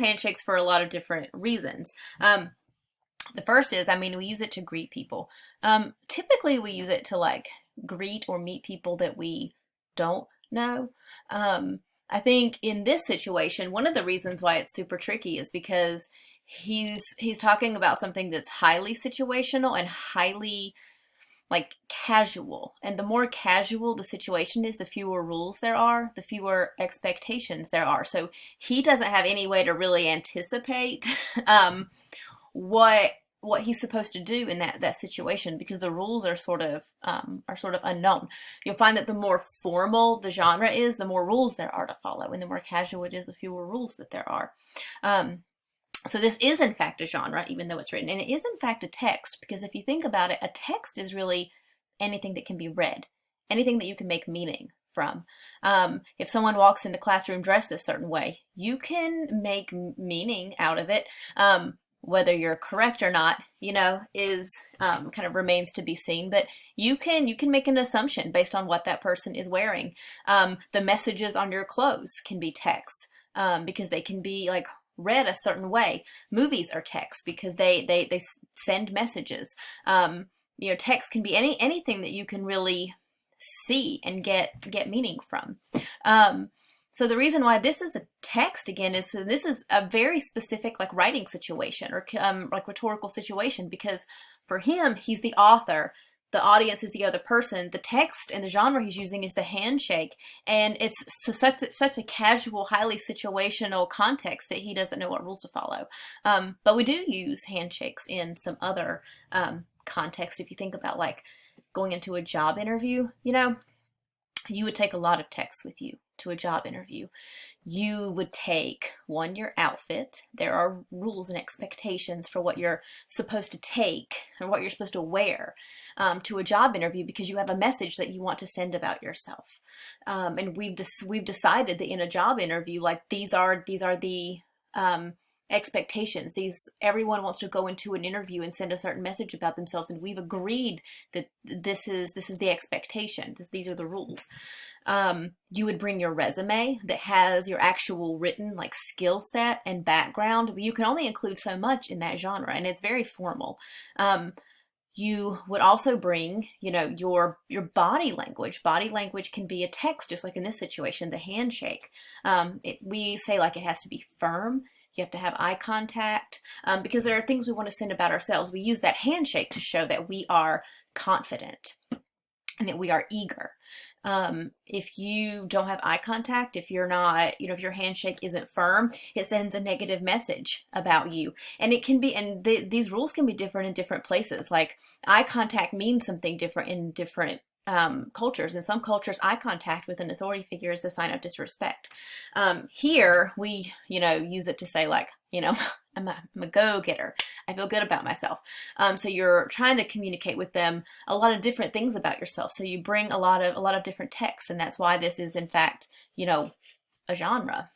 handshakes for a lot of different reasons. The first is, I mean, we use it to greet people. Typically we use it to like greet or meet people that we don't know. I think in this situation, one of the reasons why it's super tricky is because he's talking about something that's highly situational and highly like casual. And the more casual the situation is, the fewer rules there are, the fewer expectations there are. So he doesn't have any way to really anticipate what he's supposed to do in that situation, because the rules are sort of unknown. You'll find that the more formal the genre is, the more rules there are to follow, and the more casual it is, the fewer rules that there are. So this is in fact a genre, even though it's written, and it is in fact a text, because if you think about it, a text is really anything that can be read, anything that you can make meaning from. If someone walks into classroom dressed a certain way, you can make meaning out of it. Whether you're correct or not, you know, is kind of remains to be seen, but you can make an assumption based on what that person is wearing. The messages on your clothes can be text, because they can be like read a certain way. Movies are text because they send messages. You know, text can be anything that you can really see and get meaning from. So the reason why this is a text again is this is a very specific like writing situation or like rhetorical situation, because for him, he's the author. The audience is the other person. The text and the genre he's using is the handshake, and it's such a casual, highly situational context that he doesn't know what rules to follow. But we do use handshakes in some other contexts. If you think about like going into a job interview, you know, you would take a lot of text with you to a job interview. You would take, one, your outfit. There are rules and expectations for what you're supposed to take and what you're supposed to wear to a job interview, because you have a message that you want to send about yourself. And we've decided that in a job interview, like these are the expectations. Everyone wants to go into an interview and send a certain message about themselves, and we've agreed that this is the expectation. These are the rules. You would bring your resume that has your actual written like skill set and background. You can only include so much in that genre, and it's very formal. You would also bring, you know, your body language. Body language can be a text, just like in this situation, the handshake. We say like it has to be firm. You have to have eye contact, because there are things we want to send about ourselves. We use that handshake to show that we are confident and that we are eager. If you don't have eye contact, if you're not, you know, if your handshake isn't firm, it sends a negative message about you. And it can be, and these rules can be different in different places. Like eye contact means something different in different cultures. In some cultures, eye contact with an authority figure is a sign of disrespect. Here, we, you know, use it to say like, you know, I'm a go-getter. I feel good about myself. So you're trying to communicate with them a lot of different things about yourself. So you bring a lot of different texts, and that's why this is in fact, you know, a genre.